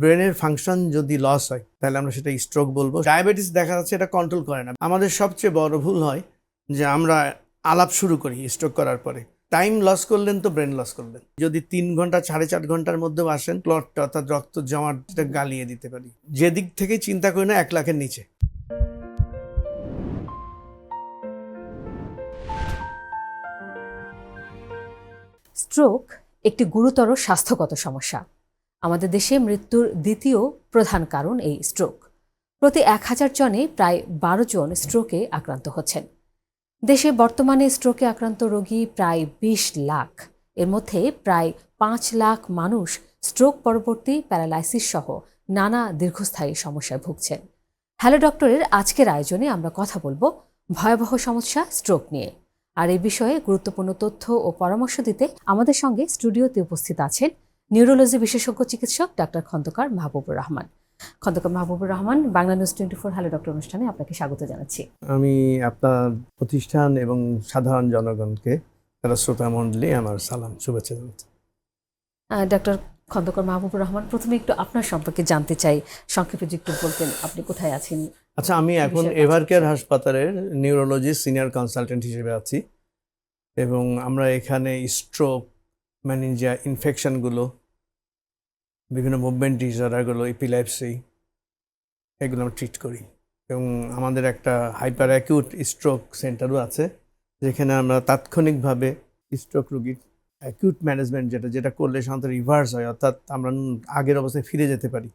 ব্রেনের ফাংশন যদি লস হয় তাহলে আমরা সেটা স্ট্রোক বলবো। ডায়াবেটিস দেখা যাচ্ছে এটা কন্ট্রোল করে না। আমাদের সবচেয়ে বড় ভুল হয় যে আমরা আলাপ শুরু করি স্ট্রোক করার পরে। টাইম লস করলেন তো ব্রেন লস করলেন। যদি 3 ঘন্টা 4.5 ঘন্টার মধ্যেও আসেন, ক্লটটা অর্থাৎ রক্ত জমাটটা গালিয়ে দিতে পারি। যে দিক থেকে চিন্তা করি না 1 লাখের নিচে। স্ট্রোক একটি গুরুতর স্বাস্থ্যগত সমস্যা। আমাদের দেশে মৃত্যুর দ্বিতীয় প্রধান কারণ এই স্ট্রোক। প্রতি 1000 জনে প্রায় 12 জন স্ট্রোকে আক্রান্ত হচ্ছেন। দেশে বর্তমানে স্ট্রোকে আক্রান্ত রোগী প্রায় 20 লাখ। এর মধ্যে প্রায় 5 লাখ মানুষ স্ট্রোক পরবর্তী প্যারালাইসিস সহ নানা দীর্ঘস্থায়ী সমস্যায় ভুগছেন। হ্যালো ডক্টরের আজকের আয়োজনে আমরা কথা বলবো ভয়াবহ সমস্যা স্ট্রোক নিয়ে। আর এই বিষয়ে গুরুত্বপূর্ণ তথ্য ও পরামর্শ দিতে আমাদের সঙ্গে স্টুডিওতে উপস্থিত আছেন নিউরোলজি বিশেষজ্ঞ চিকিৎসক doctor Khandakar Mahbubur Rahman. Khandakar Mahbubur Rahman, Bangla news 24 hello doctor অনুষ্ঠানে আপনাকে স্বাগত জানাচ্ছি। আমি আপনার প্রতিষ্ঠান এবং সাধারণ জনগণকে, তারা শ্রোতা মণ্ডলী, আমার সালাম শুভেচ্ছা জানাচ্ছি। ডক্টর খন্দকার মাহবুবুর রহমান, প্রথমে একটু আপনার সম্পর্কে জানতে চাই, সংক্ষেপে যদি একটু বলতেন আপনি কোথায় আছেন। আচ্ছা, আমি এখন এভারকেয়ার হাসপাতালের নিউরোলজি সিনিয়র কনসালটেন্ট হিসেবে আছি এবং আমরা এখানে স্ট্রোক, ম্যানিঞ্জিয়া ইনফেকশনগুলো, বিভিন্ন মুভমেন্ট ডিসঅর্ডারগুলো, এপিলেপসি, এগুলো আমরা ট্রিট করি। এবং আমাদের একটা হাইপার অ্যাকিউট স্ট্রোক সেন্টারও আছে, যেখানে আমরা তাৎক্ষণিকভাবে স্ট্রোক রোগীর অ্যাকিউট ম্যানেজমেন্ট যেটা করলে সাধারণত রিভার্স হয়, অর্থাৎ আমরা আগের অবস্থায় ফিরে যেতে পারি,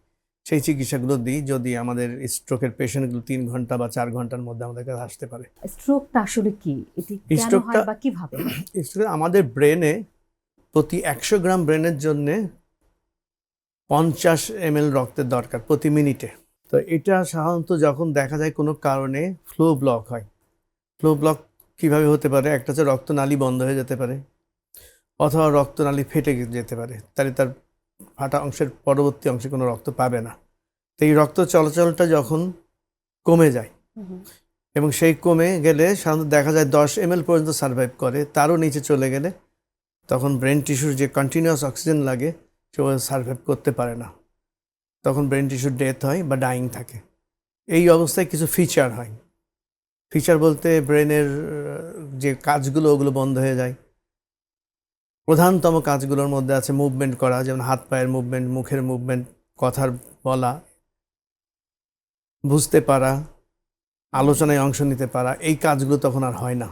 সেই চিকিৎসাগুলো দিই যদি আমাদের স্ট্রোকের পেশেন্টগুলো 3 ঘন্টা বা 4 ঘন্টার মধ্যে আমাদের কাছে আসতে পারে। স্ট্রোকটা আসলে কি, এটি কেন হয় বা কিভাবে? স্ট্রোক আমাদের ব্রেনে প্রতি 100 গ্রাম ব্রেনের জন্য 50 ml রক্তের দরকার প্রতি মিনিটে। তো এটা সাধারণত যখন দেখা যায় কোনো কারণে ফ্লো ব্লক হয়। ফ্লো ব্লক কীভাবে হতে পারে? একটা হচ্ছে রক্তনালী বন্ধ হয়ে যেতে পারে, অথবা রক্তনালী ফেটে যেতে পারে, তাহলে তার ফাটা অংশের পরবর্তী অংশে কোনো রক্ত পাবে না। তো এই রক্ত চলাচলটা যখন কমে যায় এবং সেই কমে গেলে সাধারণত দেখা যায় 10 ml পর্যন্ত সার্ভাইভ করে, তারও নিচে চলে গেলে তখন ব্রেন টিস্যুর যে কন্টিনিউয়াস অক্সিজেন লাগে সেভাবে সার্ভাইভ করতে পারে না, তখন ব্রেন টিস্যুর ডেথ হয় বা ডাইং থাকে। এই অবস্থায় কিছু ফিচার হয়। ফিচার বলতে ব্রেনের যে কাজগুলো ওগুলো বন্ধ হয়ে যায়। প্রধানতম কাজগুলোর মধ্যে আছে মুভমেন্ট করা, যেমন হাত পায়ের মুভমেন্ট, মুখের মুভমেন্ট, কথার বলা, বুঝতে পারা, আলোচনায় অংশ নিতে পারা। এই কাজগুলো তখন আর হয় না,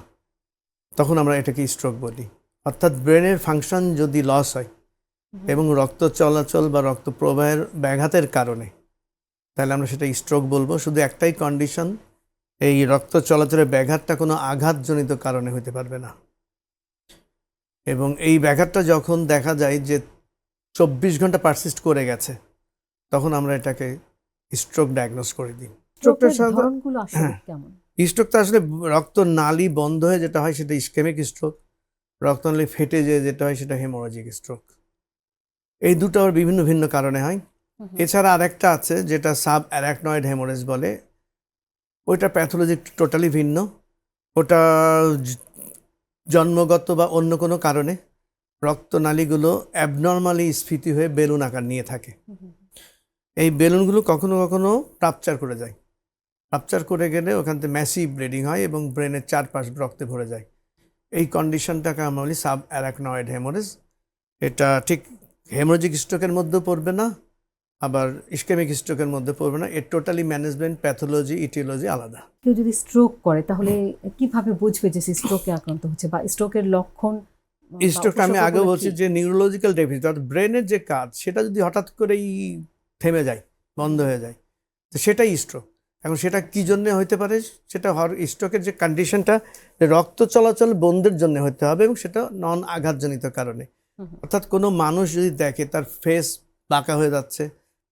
তখন আমরা এটাকে স্ট্রোক বলি। অর্থাৎ ব্রেনের ফাংশন যদি লস হয় এবং রক্ত চলাচল বা রক্ত প্রবাহের ব্যাঘাতের কারণে, তাহলে আমরা সেটা স্ট্রোক বলবো। শুধু একটাই কন্ডিশন, এই রক্ত চলাচলের ব্যাঘাতটা কোনো আঘাতজনিত কারণে হতে পারবে না। এবং এই ব্যাঘাতটা যখন দেখা যায় যে 24 ঘন্টা পারসিস্ট করে গেছে, তখন আমরা এটাকে স্ট্রোক ডায়াগনোস করে দিই। স্ট্রোকের ধরনগুলো আসলে কেমন? স্ট্রোকটা আসলে রক্ত নালী বন্ধ হয়ে যেটা হয় সেটা ইসকেমিক স্ট্রোক, রক্তনালী ফেটে যেটা হয় সেটা হেমোরাজিক স্ট্রোক। এই দুটো আবার বিভিন্ন ভিন্ন কারণে হয়। এছাড়া আরেকটা আছে যেটা সাব অ্যারাকনয়েড হেমোরেজ বলে, ওইটা প্যাথোলজি টোটালি ভিন্ন। ওটা জন্মগত বা অন্য কোনো কারণে রক্তনালীগুলো অ্যাবনর্মালি স্ফীতি হয়ে বেলুন আকার নিয়ে থাকে। এই বেলুনগুলো কখনো কখনো রাপচার করে যায়। রাপচার করে গেলে ওখান থেকে ম্যাসিভ ব্লিডিং হয় এবং ব্রেনের চারপাশ রক্তে ভরে যায়। এই কন্ডিশনটাকে আমরা বলি সাব অ্যারাকনয়েড হেমোরেজ। এটা ঠিক হেমোরেজিক স্ট্রোকের মধ্যেও পড়বে না, আবার ইসকেমিক স্ট্রোকের মধ্যে পড়বে না। এর টোটালি ম্যানেজমেন্ট, প্যাথোলজি, ইটিওলজি আলাদা। কেউ যদি স্ট্রোক করে তাহলে কিভাবে বুঝবে যে স্ট্রোকে আক্রান্ত হচ্ছে বা স্ট্রোকের লক্ষণ? স্ট্রোকটা আমি আগে বলছি যে নিউরোলজিক্যাল ডেফিসিট, অর্থাৎ ব্রেনের যে কাজ সেটা যদি হঠাৎ করেই থেমে যায়, বন্ধ হয়ে যায়, তো সেটাই স্ট্রোক। এখন সেটা কী জন্যে হতে পারে? সেটা স্ট্রোকের যে কন্ডিশনটা, রক্ত চলাচল বন্ধের জন্য হতে হবে এবং সেটা নন আঘাতজনিত কারণে। অর্থাৎ কোনো মানুষ যদি দেখে তার ফেস বাঁকা হয়ে যাচ্ছে,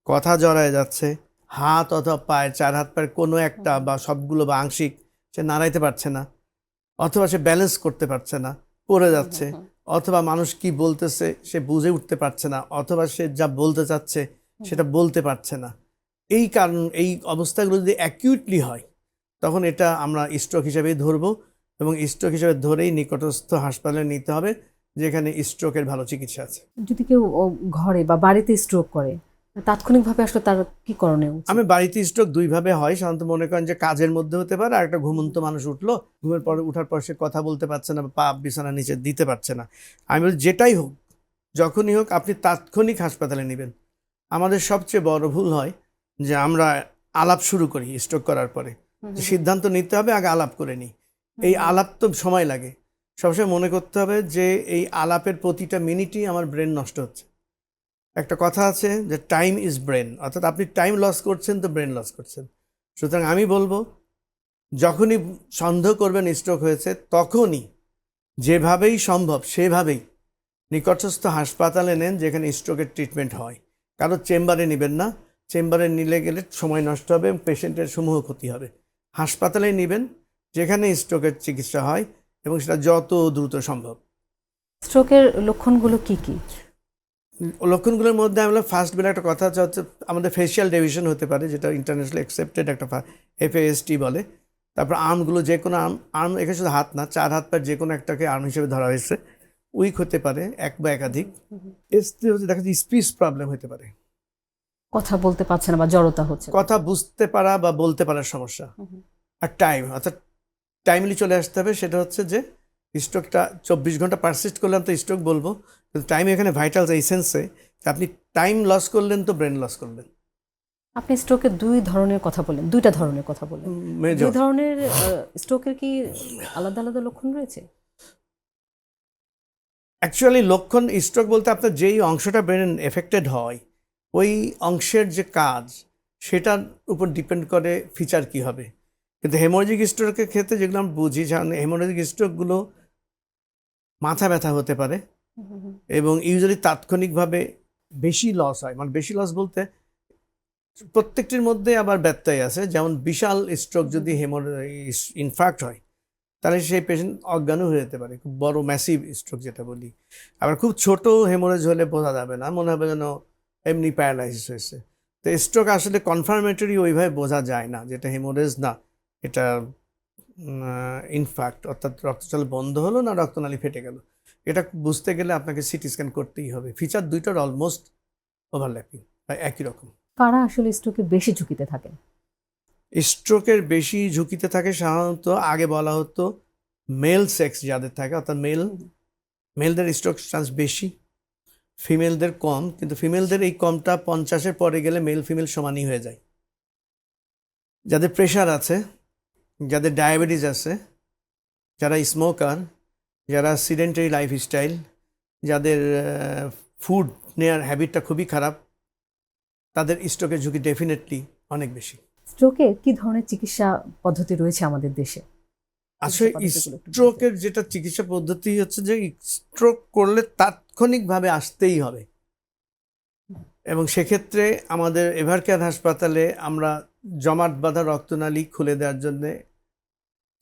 কথা জড়ায় যাচ্ছে, হাত অথবা পায়ের 4 হাত পায়ের কোনো একটা বা সবগুলো বা আংশিক সে নাড়াইতে পারছে না, অথবা সে ব্যালেন্স করতে পারছে না, পড়ে যাচ্ছে, অথবা মানুষ কি বলতেছে সে বুঝে উঠতে পারছে না, অথবা সে যা বলতে চাচ্ছে সেটা বলতে পারছে না, এই কারণ এই অবস্থাগুলো যদি অ্যাকিউটলি হয় তখন এটা আমরা স্ট্রোক হিসেবেই ধরবো এবং স্ট্রোক হিসেবে ধরেই নিকটস্থ হাসপাতালে নিতে হবে, যেখানে স্ট্রোকের ভালো চিকিৎসা আছে। যদি কেউ ঘরে বা বাড়িতে স্ট্রোক করে তাৎক্ষণিকভাবে আসলে তার কি করণীয় উচিত? আমি বাড়িতে স্ট্রোক দুইভাবে হয় সাধারণত, মনে করেন যে কাজের মধ্যে হতে পারে, আর একটা ঘুমন্ত মানুষ উঠলো, ঘুমের পরে উঠার পর সে কথা বলতে পারছে না বা পা বিছানার নিচে দিতে পারছে না। আমি বলি যেটাই হোক, যখনই হোক আপনি তাৎক্ষণিক হাসপাতালে নেবেন। আমাদের সবচেয়ে বড় ভুল হয় যে আমরা আলাপ শুরু করি স্ট্রোক করার পরে, যে সিদ্ধান্ত নিতে হবে আগে আলাপ করে নিই। এই আলাপ তো সময় লাগে। সবসময় মনে করতে হবে যে এই আলাপের প্রতিটা মিনিটই আমার ব্রেন নষ্ট হচ্ছে। একটা কথা আছে যে টাইম ইজ ব্রেন, অর্থাৎ আপনি টাইম লস করছেন তো ব্রেন লস করছেন। সুতরাং আমি বলবো যখনই সন্দেহ করবেন স্ট্রোক হয়েছে, তখনই যেভাবেই সম্ভব সেভাবেই নিকটস্থ হাসপাতালে নেন যেখানে স্ট্রোকের ট্রিটমেন্ট হয়। কারো চেম্বারে নেবেন না, চেম্বারে নিলে গেলে সময় নষ্ট হবে এবং পেশেন্টের সমূহ ক্ষতি হবে। হাসপাতালে নেবেন যেখানে স্ট্রোকের চিকিৎসা হয় এবং সেটা যত দ্রুত সম্ভব। স্ট্রোকের লক্ষণগুলো কি কি? লক্ষণগুলোর মধ্যে আমরা ফার্স্ট বেলা একটা কথা হচ্ছে আমাদের ফেসিয়াল ডেভিশন হতে পারে, যেটা ইন্টারন্যাশনাল অ্যাকসেপ্টেড একটা FAST বলে। তারপর আর্মগুলো যে কোনো আর্ম এখানে শুধু হাত না, 4 হাত পায়ের যে কোনো একটাকে আর্ম হিসেবে ধরা হয়েছে। উইক হতে পারে এক বা একাধিক। এসতে হচ্ছে দেখা যাচ্ছে স্পিচ প্রবলেম হতে পারে, কথা বলতে পারছে না বা জড়তা হচ্ছে। কথা বুঝতে পারা বা বলতে পারার সমস্যা। আর টাইম, অর্থাৎ টাইমলি চলে আসতে হবে। সেটা হচ্ছে যে স্ট্রোকটা 24 ঘন্টা পারসিস্ট করলে তো স্ট্রোক বলবো, কিন্তু টাইম এখানে ভাইটাল এই সেন্সে আপনি টাইম লস করলেন তো ব্রেন লস করলেন। আপনি স্ট্রোকের দুই ধরনের কথা বললেন, দুইটা ধরনের কথা বললেন। মেজর দুই ধরনের স্ট্রোকের কি আলাদা আলাদা লক্ষণ রয়েছে? অ্যাকচুয়ালি লক্ষণ স্ট্রোক বলতে আপনার যেই অংশটা ব্রেন এফেক্টেড হয় ওই অংশের যে কাজ সেটার উপর ডিপেন্ড করে ফিচার কি হবে। কিন্তু হেমোরেজিক স্ট্রোকের ক্ষেত্রে যেগুলো আমরা বুঝি, হেমোরেজিক স্ট্রোকগুলো মাথা ব্যথা হতে পারে এবং ইউজুয়ালি তাৎক্ষণিকভাবে বেশি লস হয়। মানে বেশি লস বলতে প্রত্যেকটির মধ্যে আবার ব্যত্যয় আছে। যেমন বিশাল স্ট্রোক যদি ইনফ্রাক্ট হয় তাহলে সেই পেশেন্ট অজ্ঞানও হয়ে যেতে পারে, খুব বড় ম্যাসিভ স্ট্রোক যেটা বলি। আবার খুব ছোট হেমোরেজ হলে বোঝা যাবে না, মনে হবে যেন এমনি প্যারালাইসিস হয়েছে। তো স্ট্রোক আসলে কনফার্মেটরি ওইভাবে বোঝা যায় না, যেটা হেমোরেজ না, এটা ইনফ্যাক্ট, অর্থাৎ রক্তচাল বন্ধ হলো না রক্তনালী ফেটে গেল। এটা বুঝতে গেলে আপনাকে সিটি স্ক্যান করতেই হবে। ফিচার দুইটার অলমোস্ট ওভারল্যাপিং বা একই রকম। কারা আসলে স্ট্রোকে বেশি ঝুঁকিতে থাকেন? স্ট্রোকের বেশি ঝুঁকিতে থাকে সাধারণত, আগে বলা হতো মেল সেক্স যাদের থাকে, অর্থাৎ মেলদের স্ট্রোক চান্স বেশি, ফিমেলদের কম। কিন্তু ফিমেলদের এই কমটা 50-এর পরে গেলে মেল ফিমেল সমানই হয়ে যায়। যাদের প্রেশার আছে, যাদের ডায়াবেটিস আছে, যারা স্মোকার, যারা সিডেন্টারি লাইফস্টাইল, যাদের ফুড নেওয়ার হ্যাবিটটা খুবই খারাপ, তাদের স্ট্রোকের ঝুঁকি ডেফিনেটলি অনেক বেশি। স্ট্রোকে কি ধরনের চিকিৎসা পদ্ধতি রয়েছে আমাদের দেশে? আসলে স্ট্রোকের যেটা চিকিৎসা পদ্ধতি হচ্ছে যে স্ট্রোক করলে তাৎক্ষণিকভাবে আসতেই হবে, এবং সেক্ষেত্রে আমাদের এভারকেয়ার হাসপাতালে আমরা জমাট বাঁধা রক্তনালী খুলে দেওয়ার জন্য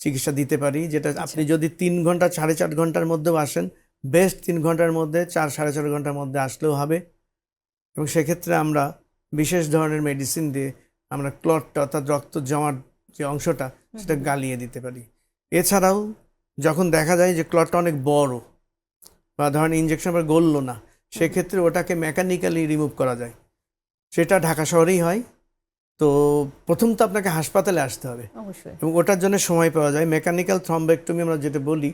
চিকিৎসা দিতে পারি। যেটা আপনি যদি 3 ঘন্টা 4.5 ঘন্টার মধ্যেও আসেন, বেস্ট 3 ঘন্টার মধ্যে 4-4.5 ঘন্টার মধ্যে আসলেও হবে। এবং সেক্ষেত্রে আমরা বিশেষ ধরনের মেডিসিন দিয়ে আমরা ক্লটটা, অর্থাৎ রক্ত জমাট যে অংশটা সেটা গালিয়ে দিতে পারি। এছাড়াও যখন দেখা যায় যে ক্লটটা অনেক বড় বা ধরেন ইঞ্জেকশন আবার গললো না, সেক্ষেত্রে ওটাকে মেকানিক্যালি রিমুভ করা যায়। সেটা ঢাকা শহরেই হয়। তো প্রথম তো আপনাকে হাসপাতালে আসতে হবে অবশ্যই। এবং ওটার জন্য সময় পাওয়া যায়। মেকানিক্যাল থ্রম্বোক্টমি আমরা যেটা বলি,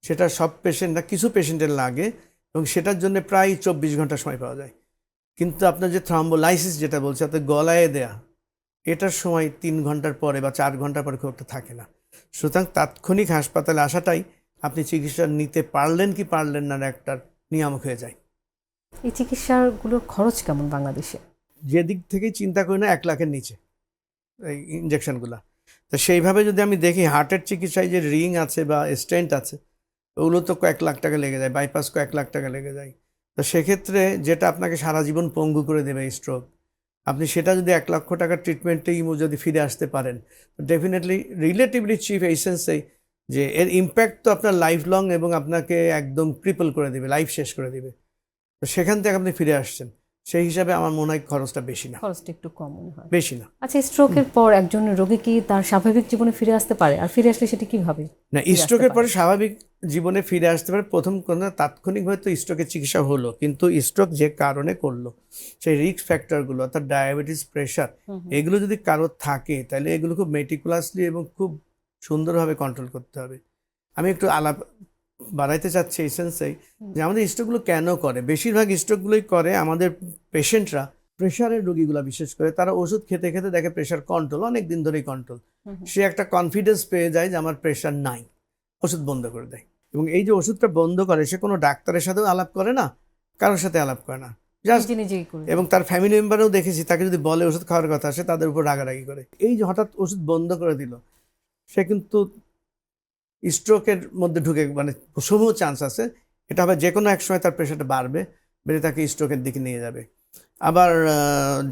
সেটা সব পেশেন্ট না, কিছু পেশেন্টের লাগে এবং সেটার জন্য প্রায় 24 ঘন্টা সময় পাওয়া যায়। কিন্তু আপনার যে থ্রম্বোলাইসিস যেটা বলছে, অর্থাৎ গলায় দেয়া, এটার সময় 3 ঘন্টার পরে বা 4 ঘন্টার পরে খুব একটা থাকে না। সুতরাং তাৎক্ষণিক হাসপাতালে আসাটাই আপনি চিকিৎসা নিতে পারলেন কি পারলেন না একটা নিয়ামক হয়ে যায়। এই চিকিৎসাগুলোর খরচ কেমন বাংলাদেশে? যেদিক থেকেই চিন্তা করি না 1 লাখের নিচে এই ইঞ্জেকশনগুলো। তো সেইভাবে যদি আমি দেখি হার্টের চিকিৎসায় যে রিং আছে বা স্টেন্ট আছে, ওগুলো তো কয়েক লাখ টাকা লেগে যায়, বাইপাস কয়েক লাখ টাকা লেগে যায়। তো সেক্ষেত্রে যেটা আপনাকে সারা জীবন পঙ্গু করে দেবে স্ট্রোক, আপনি সেটা যদি 1 লক্ষ টাকার ট্রিটমেন্টেই যদি ফিরে আসতে পারেন, ডেফিনেটলি রিলেটিভলি চিপ এই সেন্সেই যে এর ইম্প্যাক্ট তো আপনার লাইফ লং এবং আপনাকে একদম ক্রিপল করে দেবে, লাইফ শেষ করে দেবে। তো সেখান থেকে আপনি ফিরে আসছেন। সেই হিসাবে আমার মনে হয় খরচটা বেশি না, খরচটা একটু কম মনে হয়। বেশি না। আচ্ছা, স্ট্রোকের পর একজন রোগী কি তার স্বাভাবিক জীবনে ফিরে আসতে পারে? আর ফিরে আসলে সেটা কিভাবে না, ফিরে আসতে স্ট্রোকের পরে পারে? স্বাভাবিক জীবনে ফিরে আসতে পারে। প্রথম কথা, তাৎক্ষণিকভাবে তো স্ট্রোকের চিকিৎসা হলো, কিন্তু স্ট্রোক যে কারণে করলো সেই রিস্ক ফ্যাক্টরগুলো অর্থাৎ ডায়াবেটিস, প্রেশার, এগুলো যদি কারোর থাকে তাহলে এগুলো খুব মেটিকুলাসলি এবং খুব সুন্দরভাবে কন্ট্রোল করতে হবে। আমি একটু আলাপ বাড়াইতে চাচ্ছি এই সেন্সেই যে আমাদের স্ট্রোকগুলো কেন করে। বেশিরভাগ স্ট্রোকগুলোই করে আমাদের পেশেন্টরা, প্রেশারের রোগীগুলো বিশেষ করে, তারা ওষুধ খেতে খেতে দেখে প্রেশার কন্ট্রোল, অনেক দিন ধরেই কন্ট্রোল, সে একটা কনফিডেন্স পেয়ে যায় যে আমার প্রেশার নাই, ওষুধ বন্ধ করে দেয়। এবং এই যে ওষুধটা বন্ধ করে, সে কোনো ডাক্তারের সাথেও আলাপ করে না, কারোর সাথে আলাপ করে না, জাস্ট। নিজে নিজেই করে। এবং তার ফ্যামিলি মেম্বারও দেখেছি, তাকে যদি বলে ওষুধ খাওয়ার কথা, সে তাদের উপর রাগারাগি করে। এই যে হঠাৎ ওষুধ বন্ধ করে দিল, সে কিন্তু স্ট্রোকের মধ্যে ঢুকে, মানে সমূহ চান্স আছে এটা হবে যে কোনো এক সময় তার প্রেশারটা বাড়বে, বেড়ে তাকে স্ট্রোকের দিকে নিয়ে যাবে। আবার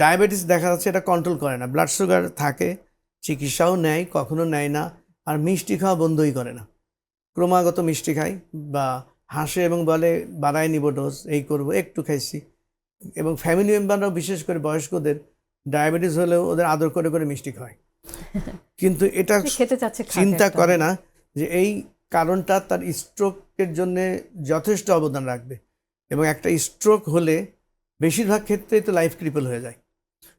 ডায়াবেটিস দেখা যাচ্ছে এটা কন্ট্রোল করে না, ব্লাড সুগার থাকে, চিকিৎসাও নেয়, কখনো নেয় না, আর মিষ্টি খাওয়া বন্ধই করে না, ক্রমাগত মিষ্টি খায় বা হাসে এবং বলে বাড়ায় নিব ডোজ, এই করব, একটু খাইছি। এবং ফ্যামিলি মেম্বাররাও বিশেষ করে বয়স্কদের ডায়াবেটিস হলেও ওদের আদর করে করে মিষ্টি খায়, কিন্তু এটা খেতে চাচ্ছে, চিন্তা করে না যে এই কারণটা তার স্ট্রোকের জন্য যথেষ্ট অবদান রাখবে। এবং একটা স্ট্রোক হলে বেশিরভাগ ক্ষেত্রেই তো লাইফ ক্রিপল হয়ে যায়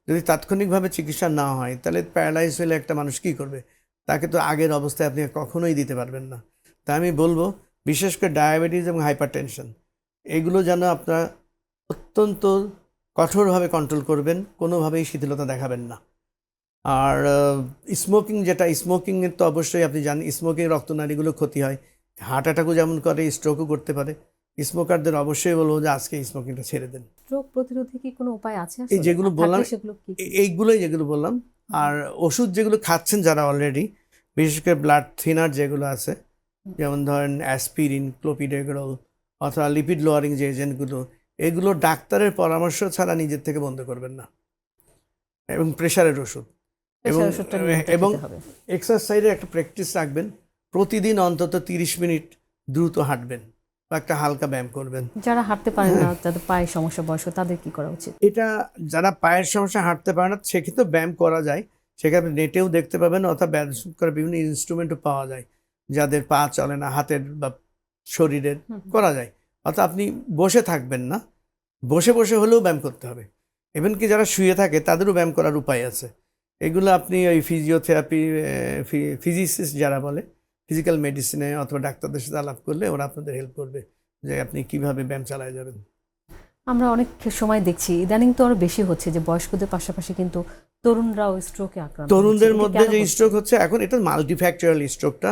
যদি তাৎক্ষণিকভাবে চিকিৎসা না হয়। তাহলে প্যারালাইজ হলে একটা মানুষ কী করবে? তাকে তো আগের অবস্থায় আপনি কখনোই দিতে পারবেন না। তা আমি বলবো বিশেষ করে ডায়াবেটিস এবং হাইপারটেনশন, এগুলো যেন আপনারা অত্যন্ত কঠোরভাবে কন্ট্রোল করবেন, কোনোভাবেই শিথিলতা দেখাবেন না। আর স্মোকিং, যেটা স্মোকিংয়ের তো অবশ্যই আপনি জানেন, স্মোকিং রক্তনালীগুলো ক্ষতি হয়, হার্ট অ্যাটাকও যেমন করে, স্ট্রোকও করতে পারে। স্মোকারদের অবশ্যই বলবো যে আজকে স্মোকিংটা ছেড়ে দেন। স্ট্রোক প্রতিরোধে কি কোনো উপায় আছে? এই যেগুলো বললাম, সেগুলো কি? এইগুলোই যেগুলো বললাম। আর ওষুধ যেগুলো খাচ্ছেন যারা অলরেডি, বিশেষ করে ব্লাড থিনার যেগুলো আছে, যেমন ধরেন অ্যাসপিরিন, ক্লোপিডেগ্রল অথবা লিপিড লোয়ারিং যে এজেন্টগুলো, এগুলো ডাক্তারের পরামর্শ ছাড়া নিজের থেকে বন্ধ করবেন না। এবং প্রেশারের ওষুধ এবং এক্সারসাইজের একটা প্র্যাকটিস রাখবেন, প্রতিদিন অন্তত 30 মিনিট দ্রুত হাঁটবেন বা একটা হালকা ব্যায়াম করবেন। যারা হাঁটতে পারে না, যাদের পায়ের সমস্যা, বয়স্ক, তাদের কি করা উচিত? এটা যারা পায়ের সমস্যা, হাঁটতে পারে না, সেক্ষেত্রে ব্যায়াম করা যায়, সেক্ষেত্রে নেটেও দেখতে পাবেন, অথবা ব্যায়াম করার বিভিন্ন ইনস্ট্রুমেন্টও পাওয়া যায়, যাদের পা চলে না, হাতের বা শরীরের, করা যায়। অর্থাৎ আপনি বসে থাকবেন না, বসে বসে হলেও ব্যায়াম করতে হবে। ইভেন কি যারা শুয়ে থাকে তাদেরও ব্যায়াম করার উপায় আছে। এগুলো আপনি ওই ফিজিওথেরাপি, ফিজিসিস্ট যারা বলে, ফিজিক্যাল মেডিসিনে অথবা ডাক্তারদের সাথে আলাপ করলে ওরা আপনাদের হেল্প করবে যে আপনি কিভাবে ব্যায়াম চালায় যাবেন। আমরা অনেক সময় দেখছি, ইদানিং তো আরো বেশি হচ্ছে, যে বয়স্কদের পাশাপাশি কিন্তু তরুণরাও স্ট্রোকে আক্রান্ত। তরুণদের মধ্যে যে স্ট্রোক হচ্ছে এখন, এটা মাল্টিফ্যাক্টরাল স্ট্রোকটা।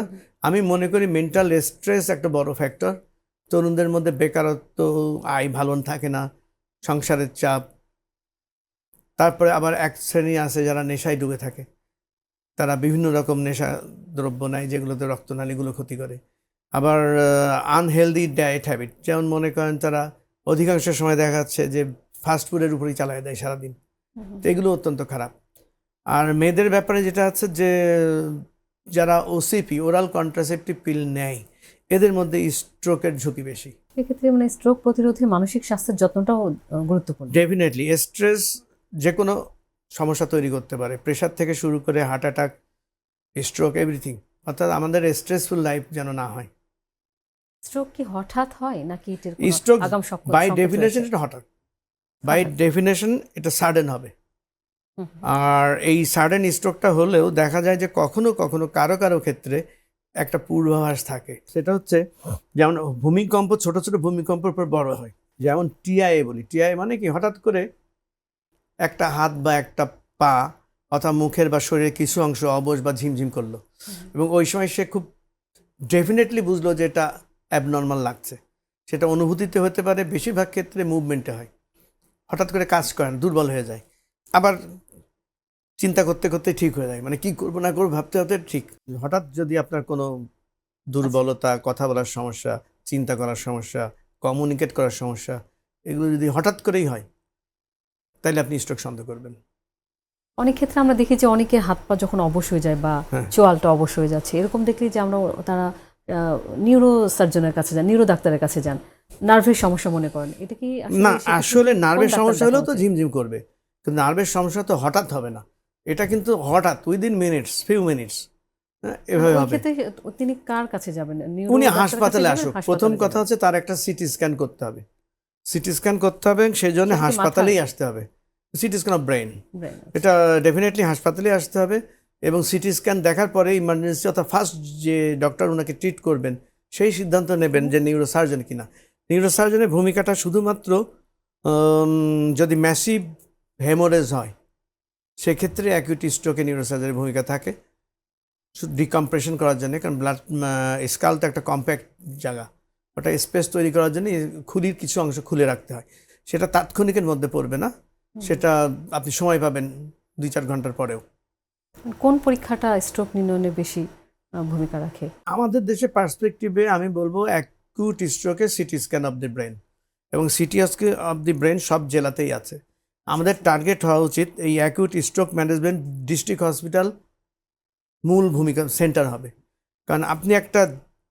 আমি মনে করি মেন্টাল স্ট্রেস একটা বড় ফ্যাক্টর। তরুণদের মধ্যে বেকারত্ব, আয় ভালো থাকে না, সংসারের চাপ, তারপরে আবার এক শ্রেণী আছে যারা নেশায় ডুবে থাকে, তারা বিভিন্ন রকম নেশা দ্রব্য নেয় যেগুলোতে রক্তনালীগুলো ক্ষতি করে। আবার আনহেলদি ডায়েট হ্যাবিট, যেমন মনে করেন তারা অধিকাংশ সময় দেখা যাচ্ছে যে ফাস্টফুডের উপরেই চালায় দেয় সারাদিন, তো এগুলো অত্যন্ত খারাপ। আর মেয়েদের ব্যাপারে যেটা আছে যে যারা ওসিপি, ওরাল কন্ট্রাসেপটিভ পিল নেয়, এদের মধ্যে স্ট্রোকের ঝুঁকি বেশি। সেক্ষেত্রে মানে স্ট্রোক প্রতিরোধে মানসিক স্বাস্থ্যের যত্নটাও গুরুত্বপূর্ণ। ডেফিনেটলি স্ট্রেস যে কোনো সমস্যা তৈরি করতে পারে, প্রেশার থেকে শুরু করে হার্ট অ্যাটাক, স্ট্রোক, এভরিথিং। অর্থাৎ আমাদের স্ট্রেসফুল লাইফ যেন না হয়। স্ট্রোক কি হঠাৎ হয় নাকি এটার স্ট্রোক আগাম বাই ডেফিনেশন এটা হঠাৎ, বাই ডেফিনেশন এটা সাডেন হবে। আর এই সাডেন স্ট্রোকটা হলেও দেখা যায় যে কখনো কখনো কারো কারো ক্ষেত্রে একটা পূর্বাভাস থাকে। সেটা হচ্ছে যেমন ভূমিকম্প, ছোট ছোট ভূমিকম্পের পর বড় হয়। যেমন টিআইএ বলি, টিআইএ মানে কি, হঠাৎ করে একটা হাত বা একটা পা অথবা মুখের বা শরীরের কিছু অংশ অবশ বা ঝিমঝিম করলো, এবং ওই সময় সে খুব ডেফিনেটলি বুঝলো যে এটা অ্যাবনর্মাল লাগছে। সেটা অনুভূতিতে হতে পারে, বেশিরভাগ ক্ষেত্রে মুভমেন্টে হয়। হঠাৎ করে কাজ করে না, দুর্বল হয়ে যায়, আবার চিন্তা করতে করতে ঠিক হয়ে যায়, মানে কি করবো না করবো ভাবতে ভাবতে ঠিক। হঠাৎ যদি আপনার কোনো দুর্বলতা, কথা বলার সমস্যা, চিন্তা করার সমস্যা, কমিউনিকেট করার সমস্যা, এগুলো যদি হঠাৎ করেই হয়, তাহলে আপনি স্ট্রোক সন্দেহ করবেন। অনেক ক্ষেত্রে আমরা দেখি যে অনেকের হাত পা যখন অবশ হয়ে যায় বা চোয়ালটা অবশ হয়ে যাচ্ছে, এরকম দেখলে যে আমরা তারা নিউরো সার্জনের কাছে যান, নিউরো ডাক্তারের কাছে যান, নার্ভের সমস্যা মনে করেন, এটা কি না, সেক্ষেত্রে আসলে কোন নার্ভের ডাক্তার সমস্যা দেখা হলেও তো উচিত? ঝিমঝিম করবে, কিন্তু নার্ভের সমস্যা তো হঠাৎ হবে না, এটা কিন্তু হঠাৎ উইদিন মিনিটস, ফিউ মিনিটস এভাবে ওই হবে। ক্ষেত্রে তিনি কার কাছে যাবেন? নিউরো উনি ডাক্তারের কাছে হাসপাতালে যাবেন, আসুক, প্রথম হাসপাতালে কথা যাবেন? হচ্ছে তার একটা সিটি স্ক্যান করতে হবে, সিটি স্ক্যান করতে হবে, সেই জন্য সেটা কি মাথার? হাসপাতালেই আসতে হবে। City scan of brain, brain. এটা ডেফিনেটলি হাসপাতালে আসতে হবে, এবং সিটি স্ক্যান দেখার পরে ইমার্জেন্সি অর্থাৎ ফার্স্ট যে ডক্টর ওনাকে ট্রিট করবেন সেই সিদ্ধান্ত নেবেন যে নিউরোসার্জন কিনা। নিউরোসার্জনের ভূমিকাটা শুধুমাত্র যদি ম্যাসিভ হেমোরেজ হয় সেক্ষেত্রে অ্যাকিউট স্ট্রোকে নিউরোসার্জনের ভূমিকা থাকে ডিকম্প্রেশন করার জন্য, কারণ ব্লাড স্কাল তো একটা কম্প্যাক্ট জায়গা, ওটা স্পেস তৈরি করার জন্য খুলির কিছু অংশ খুলে রাখতে হয়, সেটা তাৎক্ষণিকের মধ্যে পড়বে না, সেটা আপনি সময় পাবেন 2-4 ঘন্টার পরেও। কোন পরীক্ষাটা স্ট্রোক নির্ণয়ে বেশি ভূমিকা রাখে? আমাদের দেশে পার্সপেক্টিভে আমি বলবো অ্যাকিউট স্ট্রোকে CT scan of the brain, এবং সিটি অফ দি ব্রেন সব জেলাতেই আছে। আমাদের টার্গেট হওয়া উচিত এই acute stroke management district hospital মূল ভূমিকা সেন্টার হবে, কারণ আপনি একটা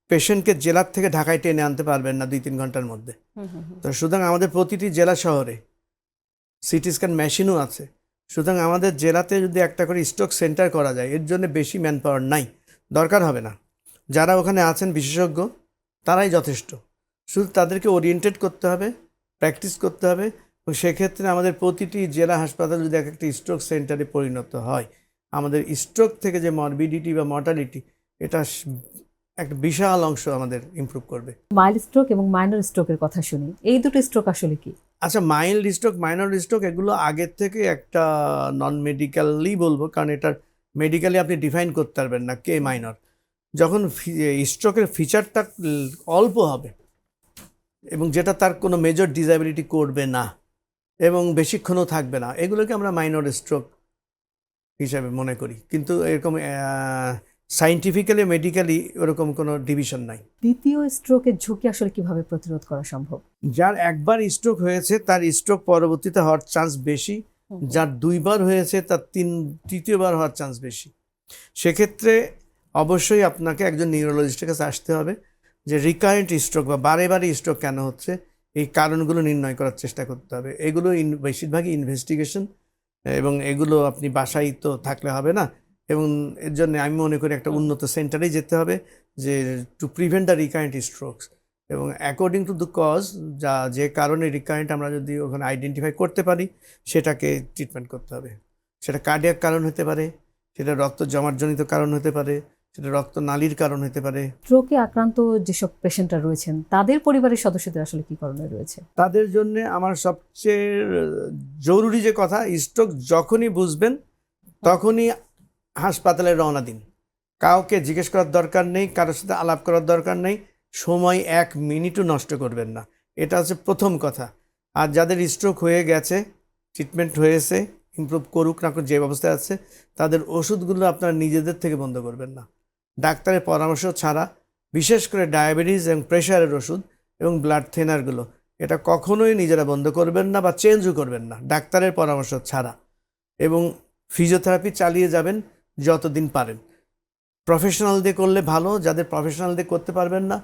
পেশেন্টকে জেলার থেকে ঢাকায় টেনে আনতে পারবেন না 2-3 ঘন্টার মধ্যে। তো সুতরাং আমাদের প্রতিটি জেলা শহরে সিটি স্ক্যান মেশিনও আছে, সুতরাং আমাদের জেলাতে যদি একটা করে স্ট্রোক সেন্টার করা যায়, এর জন্য বেশি ম্যান পাওয়ার নাই, দরকার হবে না, যারা ওখানে আছেন বিশেষজ্ঞ তারাই যথেষ্ট, শুধু তাদেরকে ওরিয়েন্টেড করতে হবে, প্র্যাকটিস করতে হবে, এবং সেক্ষেত্রে আমাদের প্রতিটি জেলা হাসপাতাল যদি এক একটা স্ট্রোক সেন্টারে পরিণত হয়, আমাদের স্ট্রোক থেকে যে মরবিডিটি বা মর্টালিটি এটা একটা বিশাল অংশ আমাদের ইমপ্রুভ করবে। মাইল্ড স্ট্রোক এবং মাইনর স্ট্রোকের কথা শুনি, এই দুটো স্ট্রোক আসলে কি? আচ্ছা, মাইল্ড স্ট্রোক মাইনর স্ট্রোক এগুলো আগের থেকে একটা নন মেডিকেলই বলবো, কারণ এটার মেডিকেলি আপনি ডিফাইন করতে পারবেন না কে মাইনর। যখন স্ট্রোকের ফিচারটা অল্প হবে এবং যেটা তার কোনো মেজর ডিসএবিলিটি করবে না এবং বেশিক্ষণও থাকবে না, এগুলোকে আমরা মাইনর স্ট্রোক হিসাবে মনে করি, কিন্তু এরকম সায়েন্টিফিক্যালি মেডিকেলি ওরকম কোনো ডিভিশন নাই। দ্বিতীয় স্ট্রোকের ঝুঁকি আসলে কিভাবে প্রতিরোধ করা সম্ভব? যার একবার স্ট্রোক হয়েছে তার স্ট্রোক পরবর্তীতে হওয়ার চান্স বেশি, যার 2বার হয়েছে তার তৃতীয়বার হওয়ার চান্স বেশি। সেক্ষেত্রে অবশ্যই আপনাকে একজন নিউরোলজিস্টের কাছে আসতে হবে, যে রিকারেন্ট স্ট্রোক বা বারে বারে স্ট্রোক কেন হচ্ছে এই কারণগুলো নির্ণয় করার চেষ্টা করতে হবে। এগুলো বেশিরভাগই ইনভেস্টিগেশন, এবং এগুলো আপনি বাসায় তো থাকলে হবে না, এবং এর জন্য আমি মনে করি একটা উন্নত সেন্টারেই যেতে হবে যে to prevent the recurrent strokes, এবং অ্যাকর্ডিং টু দ্য কজ যে কারণে রিকারেন্ট আমরা যদি ওখানে আইডেন্টিফাই করতে পারি সেটাকে ট্রিটমেন্ট করতে হবে। সেটা কার্ডিয়াক কারণ হতে পারে, সেটা রক্ত জমাটজনিত কারণ হতে পারে, সেটা রক্ত নালীর কারণ হতে পারে। স্ট্রোকে আক্রান্ত যেসব পেশেন্টরা রয়েছেন তাদের পরিবারের সদস্যদের আসলে কি করণীয় রয়েছে? তাদের জন্য আমার সবচেয়ে জরুরি যে কথা, স্ট্রোক যখনই বুঝবেন তখনই হাসপাতালে রওনা দিন, কাউকে জিজ্ঞেস করার দরকার নেই, কারোর সাথে আলাপ করার দরকার নেই, সময় 1 মিনিটও নষ্ট করবেন না, এটা হচ্ছে প্রথম কথা। আর যাদের স্ট্রোক হয়ে গেছে, ট্রিটমেন্ট হয়েছে, ইমপ্রুভ করুক না যে অবস্থায় আছে, তাদের ওষুধগুলো আপনারা নিজেদের থেকে বন্ধ করবেন না, ডাক্তারের পরামর্শ ছাড়া, বিশেষ করে ডায়াবেটিস এবং প্রেশারের ওষুধ এবং ব্লাড থিনারগুলো এটা কখনোই নিজেরা বন্ধ করবেন না বা চেঞ্জও করবেন না ডাক্তারের পরামর্শ ছাড়া, এবং ফিজিওথেরাপি চালিয়ে যাবেন যতদিন পারেন। প্রফেশনাল দিয়ে করলে ভালো, যাদের প্রফেশনাল দিয়ে করতে পারবেন না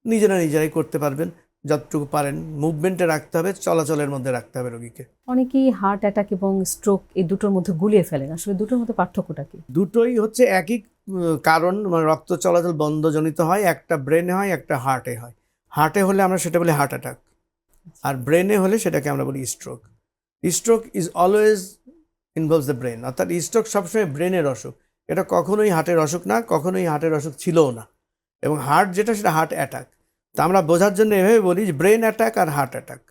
নিজেরাই করতে পারবেন, যতটুকু পারেন মুভমেন্টে রাখতে হবে, চলাচলের মধ্যে রাখতে হবে রোগীকে। অনেকেই হার্ট অ্যাটাক এবং স্ট্রোক এই দুটোর মধ্যে গুলিয়ে ফেলেন, আসলে দুটোর মধ্যে পার্থক্যটা কি? দুটোই হচ্ছে একই কারণ, মানে রক্ত চলাচল বন্ধজনিত হয়, একটা ব্রেনে হয় একটা হার্টে হয়। হার্টে হলে আমরা সেটা বলি হার্ট অ্যাটাক, আর ব্রেনে হলে সেটাকে আমরা বলি stroke. Stroke is always involves the brain, অর্থাৎ স্ট্রোক সবসময় ব্রেনের অসুখ, এটা কখনোই হার্টের অসুখ না, কখনোই হার্টের অসুখ ছিলও না, এবং হার্ট যেটা সেটা হার্ট অ্যাটাক। তা আমরা বোঝার জন্য এভাবে বলি যে ব্রেন অ্যাটাক আর হার্ট অ্যাটাক,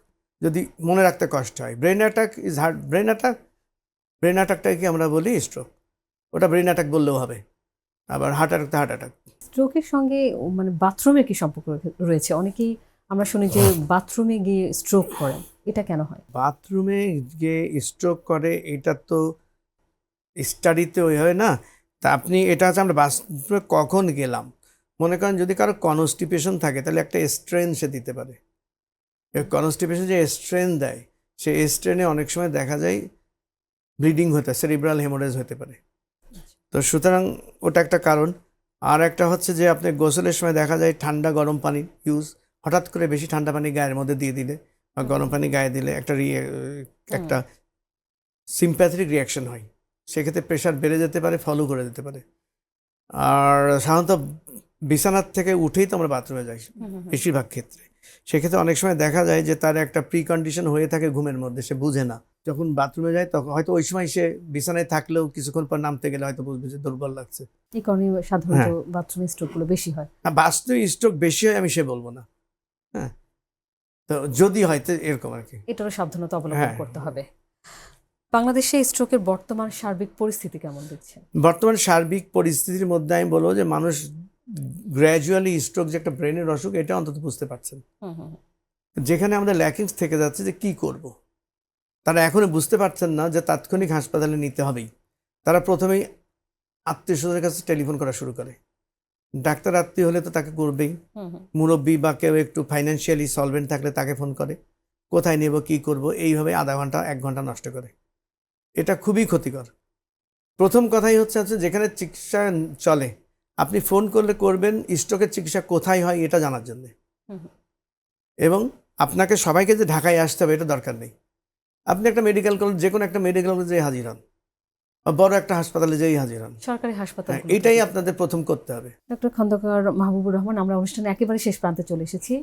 যদি মনে রাখতে কষ্ট হয়, brain attack is heart brain attack, brain অ্যাটাকটাকে আমরা বলি স্ট্রোক, ওটা ব্রেন অ্যাটাক বললেও হবে, আবার হার্ট অ্যাটাক তো হার্ট অ্যাটাক। স্ট্রোকের সঙ্গে মানে বাথরুমের কি সম্পর্ক রয়েছে? অনেকেই আমরা শুনি যে বাথরুমে গিয়ে স্ট্রোক করেন, এটা কেন হয়? বাথরুমে গিয়ে স্ট্রোক করে এটা তো স্টাডিতে ওই হয় না, তা আপনি এটা হচ্ছে আমরা বাথরুমে কখন গেলাম, মনে করেন যদি কারো কনস্টিপেশন থাকে তাহলে একটা স্ট্রেন সে দিতে পারে, কনস্টিপেশন যে স্ট্রেন দেয় সেই স্ট্রেনে অনেক সময় দেখা যায় ব্লিডিং হতে, সেরিব্রাল হেমোরেজ হতে পারে, তো সুতরাং ওটা একটা কারণ। আর একটা হচ্ছে যে আপনি গোসলের সময় দেখা যায় ঠান্ডা গরম পানি ইউজ, হঠাৎ করে বেশি ঠান্ডা পানি গায়ের মধ্যে দিয়ে দিলে বা গরম পানি গায়ে দিলে একটা সিম্প্যাথেটিক রিয়াকশন হয়, সেক্ষেত্রে প্রেশার বেড়ে যেতে পারে, ফলো করে যেতে পারে। আর সাধারণত বিছানার থেকে উঠেই তো আমরা বাথরুমে যাই বেশিরভাগ ক্ষেত্রে, সেক্ষেত্রে অনেক সময় দেখা যায় যে তার একটা প্রি কন্ডিশন হয়ে থাকে ঘুমের মধ্যে, সে বুঝে না, যখন বাথরুমে যায় তখন হয়তো ওই সময় সে বিছানায় থাকলেও কিছুক্ষণ পর নামতে গেলে হয়তো বুঝবে যে দুর্বল লাগছে। এই কারণে সাধারণত বাথরুমে স্ট্রোকগুলো বেশি হয়। বাস্তবে স্ট্রোক বেশি হয় আমি সে বলবো না, হ্যাঁ, তো যদি হয়তো এরকম আর কি, এটারও সাবধানতা অবলম্বন করতে হবে। বাংলাদেশে স্ট্রোকের বর্তমান সার্বিক পরিস্থিতি কেমন দেখছেন? বর্তমান সার্বিক পরিস্থিতির মধ্যে আমি বলবো যে মানুষ গ্র্যাজুয়ালি স্ট্রোক যে একটা ব্রেনের অসুখ এটা অন্তত বুঝতে পারছেন। যেখানে আমাদের ল্যাকিংস থেকে যাচ্ছে যে কি করব, তারা এখনো বুঝতে পারছেন না যে তাৎক্ষণিক হাসপাতালে নিতে হবেই। তারা প্রথমেই আত্মীয় স্বজনের কাছে টেলিফোন করা শুরু করে, ডাক্তার আত্মীয় হলে তো তাকে করবেই, মুরব্বী বা কেউ একটু ফাইন্যান্সিয়ালি সলভেন্ট থাকলে তাকে ফোন করে, কোথায় নেব কি করব, এইভাবে আধা ঘন্টা 1 ঘন্টা নষ্ট করে। এটা খুবই ক্ষতিকর। প্রথম কথাই হচ্ছে যেখানে চিকিৎসা চলে আপনি ফোন করলে করবেন স্ট্রোকের চিকিৎসা কোথায় হয় এটা জানার জন্য, এবং আপনাকে সবাইকে যে ঢাকায় আসতে হবে এটা দরকার নেই। আপনি একটা মেডিকেল কলেজ, যে কোনো একটা মেডিকেল কলেজে হাজির হন বা বড় একটা হাসপাতালে যেই হাজির হন, সরকারি হাসপাতাল, এটাই আপনাদের প্রথম করতে হবে। ডক্টর খন্দকার মাহবুবুর রহমান, আমরা অনুষ্ঠানে একেবারে শেষ প্রান্তে চলে এসেছি।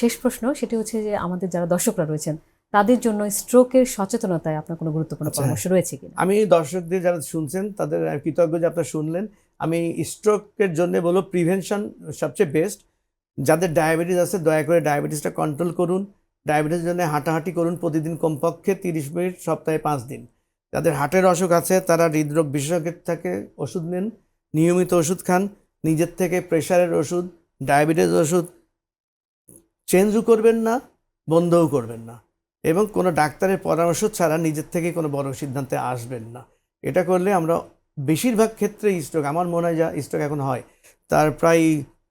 শেষ প্রশ্ন সেটি হচ্ছে যে আমাদের যারা দর্শকরা রয়েছেন তাদের জন্য স্ট্রোকের সচেতনতায় আপনার কোনো গুরুত্বপূর্ণ পরামর্শ রয়েছে কিনা? আমি দর্শকদের যারা শুনছেন তাদের কৃতজ্ঞ যে আপনারা শুনলেন। আমি স্ট্রোকের জন্য বলবো প্রিভেনশন সবচেয়ে বেস্ট। যাদের ডায়াবেটিস আছে দয়া করে ডায়াবেটিসটা কন্ট্রোল করুন। ডায়াবেটিসের জন্য হাঁটাহাঁটি করুন প্রতিদিন কমপক্ষে 30 মিনিট, সপ্তাহে 5 দিন। যাদের হার্টের অসুখ আছে তারা হৃদরোগ বিশেষজ্ঞের থেকে ওষুধ নেন, নিয়মিত ওষুধ খান। নিজের থেকে প্রেশারের ওষুধ, ডায়াবেটিস ওষুধ চেঞ্জও করবেন না, বন্ধও করবেন না, এবং কোনো ডাক্তারের পরামর্শ ছাড়া নিজের থেকে কোনো বড় সিদ্ধান্তে আসবেন না। এটা করলে আমরা বেশিরভাগ ক্ষেত্রে স্ট্রোক, আমার মনে হয় যা স্ট্রোক এখন হয় তার প্রায়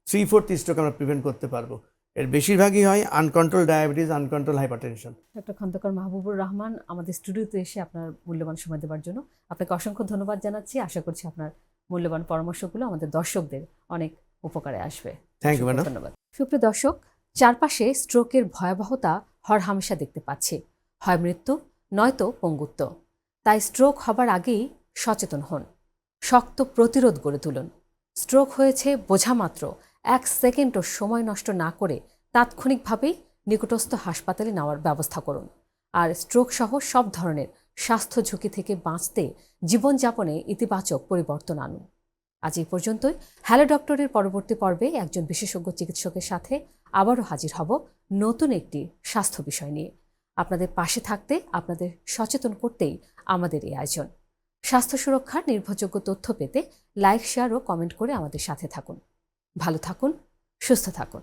3/4 স্ট্রোক আমরা প্রিভেন্ট করতে পারবো। এর বেশিরভাগই হয় uncontrol diabetes, uncontrol hypertension. Doctor Khandakar Mahbubur Rahman, আমাদের স্টুডিওতে এসে আপনার মূল্যবান সময় দেওয়ার জন্য আপনাকে অসংখ্য ধন্যবাদ জানাচ্ছি। আশা করছি আপনার মূল্যবান পরামর্শগুলো আমাদের দর্শকদের অনেক উপকারে আসবে। Thank you madam. ধন্যবাদ। সুপ্রিয় দর্শক, চারপাশে স্ট্রোকের ভয়াবহতা হরহামেশা দেখতে পাচ্ছি, হয় মৃত্যু নয়তো পঙ্গুত্ব। তাই স্ট্রোক হবার আগেই সচেতন হন, শক্ত প্রতিরোধ গড়ে তুলুন। স্ট্রোক হয়েছে বোঝা মাত্র 1 সেকেন্ডও সময় নষ্ট না করে তাৎক্ষণিকভাবেই নিকটস্থ হাসপাতালে নেওয়ার ব্যবস্থা করুন। আর স্ট্রোক সহ সব ধরনের স্বাস্থ্য ঝুঁকি থেকে বাঁচতে জীবনযাপনে ইতিবাচক পরিবর্তন আনুন। আজ এই পর্যন্তই। হ্যালো ডক্টরের পরবর্তী পর্বে একজন বিশেষজ্ঞ চিকিৎসকের সাথে আবারও হাজির হব নতুন একটি স্বাস্থ্য বিষয় নিয়ে। আপনাদের পাশে থাকতে, আপনাদের সচেতন করতেই আমাদের এই আয়োজন। স্বাস্থ্য সুরক্ষার নির্ভরযোগ্য তথ্য পেতে লাইক, শেয়ার ও কমেন্ট করে আমাদের সাথে থাকুন। ভালো থাকুন, সুস্থ থাকুন।